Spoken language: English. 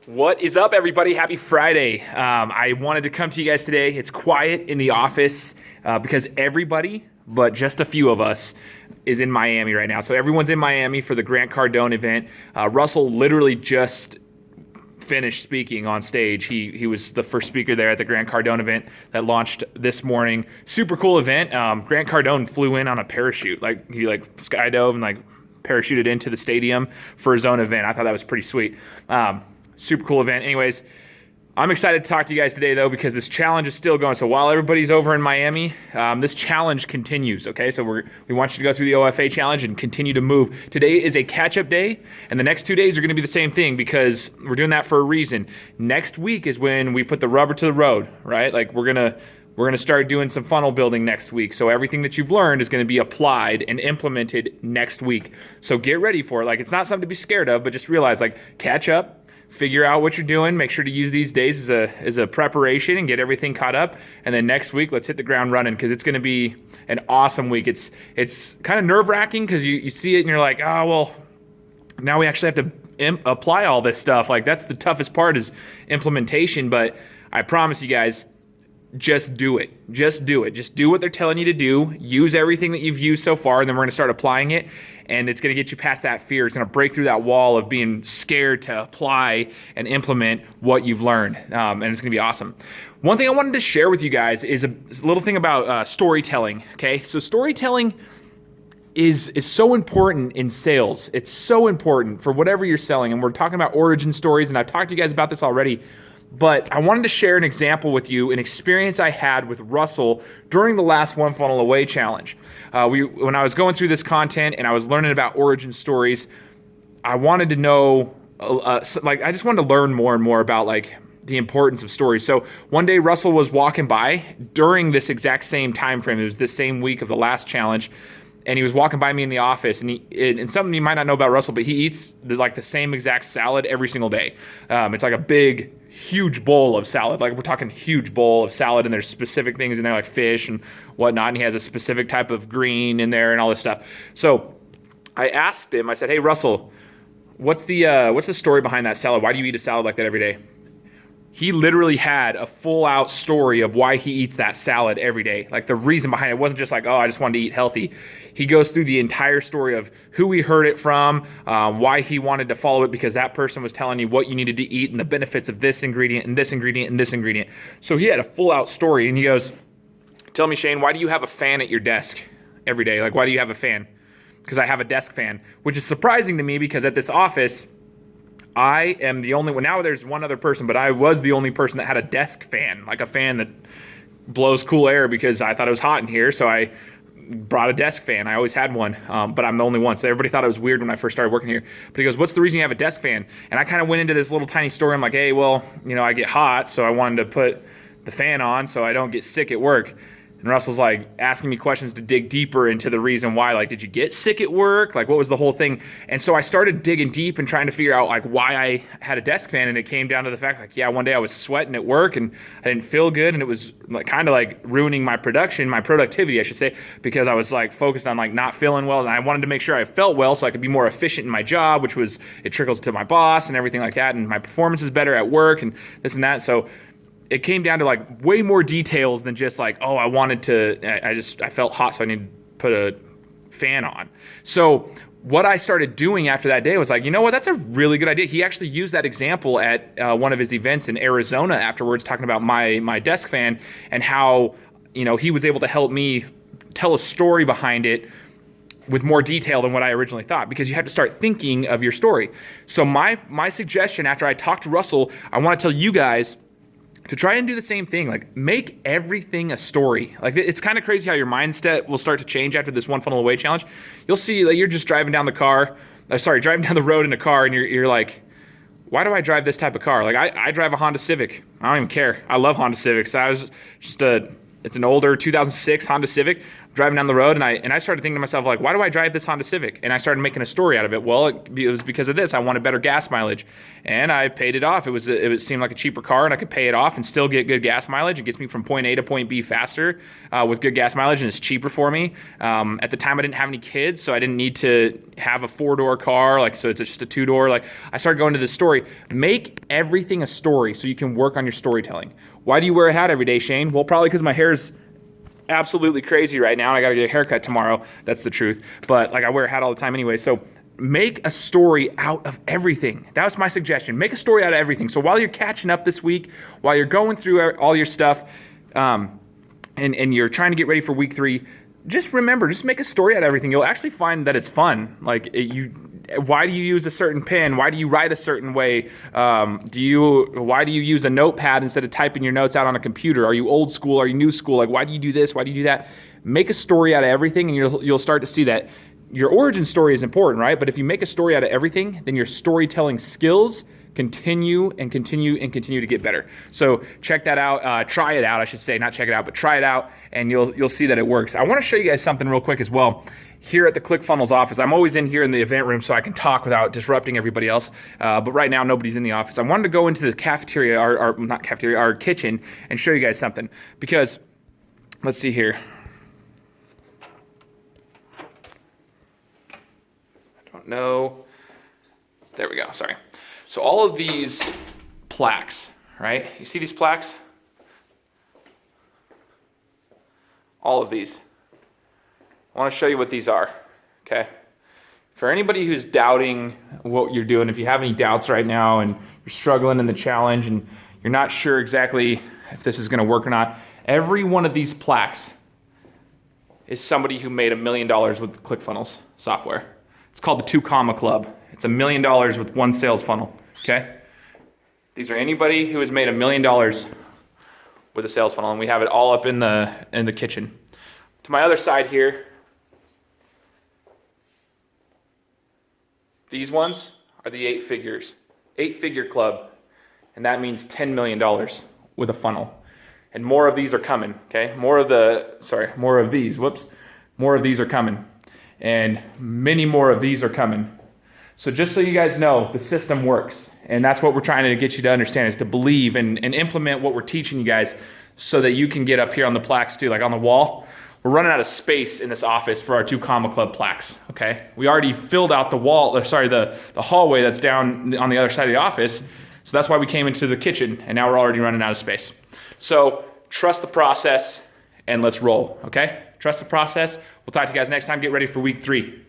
What is up, everybody? Happy Friday. I wanted to come to you guys today. It's quiet in the office because everybody, but just a few of us, is in Miami right now. So everyone's in Miami for the Grant Cardone event. Russell literally just finished speaking on stage. He was the first speaker there at the Grant Cardone event that launched this morning. Super cool event. Grant Cardone flew in on a parachute. He skydove and parachuted into the stadium for his own event. I thought that was pretty sweet. Super cool event. Anyways, I'm excited to talk to you guys today, though, because this challenge is still going. So while everybody's over in Miami, this challenge continues, okay? So we want you to go through the OFA challenge and continue to move. Today is a catch-up day, and the next 2 days are going to be the same thing because we're doing that for a reason. Next week is when we put the rubber to the road, right? We're gonna start doing some funnel building next week. So everything that you've learned is gonna be applied and implemented next week. So get ready for it. It's not something to be scared of, but just realize, catch up. Figure out what you're doing. Make sure to use these days as a preparation and get everything caught up. And then next week, let's hit the ground running because it's going to be an awesome week. It's kind of nerve-wracking because you see it and you're like, oh, well, now we actually have to apply all this stuff. That's the toughest part is implementation. But I promise you guys, just do it. Just do it. Just do what they're telling you to do. Use everything that you've used so far, and then we're going to start applying it. And it's going to get you past that fear. It's going to break through that wall of being scared to apply and implement what you've learned. And it's going to be awesome. One thing I wanted to share with you guys is a little thing about storytelling. Okay, so storytelling is so important in sales. It's so important for whatever you're selling. And we're talking about origin stories, and I've talked to you guys about this already. But I wanted to share an example with you, an experience I had with Russell during the last One Funnel Away challenge. When I was going through this content and I was learning about origin stories, I wanted to know, I just wanted to learn more and more about the importance of stories. So one day Russell was walking by during this exact same time frame. It was this same week of the last challenge. And he was walking by me in the office, and something you might not know about Russell, but he eats the same exact salad every single day. It's like a big, huge bowl of salad. We're talking huge bowl of salad, and there's specific things in there like fish and whatnot, and he has a specific type of green in there and all this stuff. So I asked him, I said, hey, Russell, what's the story behind that salad? Why do you eat a salad like that every day? He literally had a full-out story of why he eats that salad every day. The reason behind it wasn't just I just wanted to eat healthy. He goes through the entire story of who he heard it from, why he wanted to follow it, because that person was telling you what you needed to eat and the benefits of this ingredient and this ingredient and this ingredient. So he had a full-out story, and he goes, tell me, Shane, why do you have a fan at your desk every day? Why do you have a fan? Because I have a desk fan, which is surprising to me because at this office, I am the only one. Now there's one other person, but I was the only person that had a desk fan, a fan that blows cool air because I thought it was hot in here. So I brought a desk fan. I always had one, but I'm the only one. So everybody thought it was weird when I first started working here. But he goes, what's the reason you have a desk fan? And I kind of went into this little tiny story. I'm like, hey, well, I get hot, so I wanted to put the fan on so I don't get sick at work. And Russell's asking me questions to dig deeper into the reason why. Did you get sick at work? What was the whole thing? And so I started digging deep and trying to figure out why I had a desk fan. And it came down to the fact one day I was sweating at work and I didn't feel good. And it was kind of ruining my productivity, I should say, because I was focused on not feeling well. And I wanted to make sure I felt well so I could be more efficient in my job, which was, it trickles to my boss and everything like that. And my performance is better at work and this and that. So it came down to way more details than just I felt hot, so I needed to put a fan on. So what I started doing after that day was you know what, that's a really good idea. He actually used that example at one of his events in Arizona afterwards, talking about my desk fan and how, he was able to help me tell a story behind it with more detail than what I originally thought, because you have to start thinking of your story. So my suggestion after I talked to Russell, I want to tell you guys to try and do the same thing. Make everything a story. It's kind of crazy how your mindset will start to change after this One Funnel Away challenge. You'll see you're just driving down the road in a car, and you're like, why do I drive this type of car? I drive a Honda Civic. I don't even care. I love Honda Civics. It's an older 2006 Honda Civic. driving down the road, and I started thinking to myself, like, why do I drive this Honda Civic? And I started making a story out of it. Well, it was because of this. I wanted better gas mileage, and I paid it off. It seemed like a cheaper car, and I could pay it off and still get good gas mileage. It gets me from point A to point B faster with good gas mileage, and it's cheaper for me. At the time, I didn't have any kids, so I didn't need to have a 4-door car, like, so it's just a 2-door. Like, I started going to this story. Make everything a story so you can work on your storytelling. Why do you wear a hat every day, Shane? Well, probably because my hair's absolutely crazy right now, and I got to get a haircut tomorrow. That's the truth. But like, I wear a hat all the time anyway. So make a story out of everything. That was my suggestion. Make a story out of everything. So while you're catching up this week, while you're going through all your stuff, and you're trying to get ready for week 3, just remember, just make a story out of everything. You'll actually find that it's fun. Like, why do you use a certain pen? Why do you write a certain way? Why do you use a notepad instead of typing your notes out on a computer? Are you old school? Are you new school? Like, why do you do this? Why do you do that? Make a story out of everything, and you'll start to see that your origin story is important, right? But if you make a story out of everything, then your storytelling skills continue to get better. So check that out. Try it out, I should say. Not check it out, but try it out, and you'll see that it works. I want to show you guys something real quick as well. Here at the ClickFunnels office, I'm always in here in the event room so I can talk without disrupting everybody else. But right now, nobody's in the office. I wanted to go into the cafeteria, our kitchen, and show you guys something. Because, let's see here. I don't know. There we go, sorry. So all of these plaques, right? You see these plaques? All of these. I want to show you what these are, okay? For anybody who's doubting what you're doing, if you have any doubts right now and you're struggling in the challenge and you're not sure exactly if this is going to work or not, every one of these plaques is somebody who made $1 million with ClickFunnels software. It's called the 2 Comma Club. It's $1 million with 1 sales funnel, okay? These are anybody who has made $1 million with a sales funnel, and we have it all up in the kitchen. To my other side here, these ones are the 8 figures, 8-figure club, and that means $10 million with a funnel. And more of these are coming, okay? More of these are coming. And many more of these are coming. So just so you guys know, the system works. And that's what we're trying to get you to understand, is to believe and implement what we're teaching you guys so that you can get up here on the plaques too, like on the wall. We're running out of space in this office for our 2 Comma Club plaques, okay? We already filled out the hallway that's down on the other side of the office. So that's why we came into the kitchen, and now we're already running out of space. So trust the process and let's roll, okay? Trust the process. We'll talk to you guys next time. Get ready for week 3.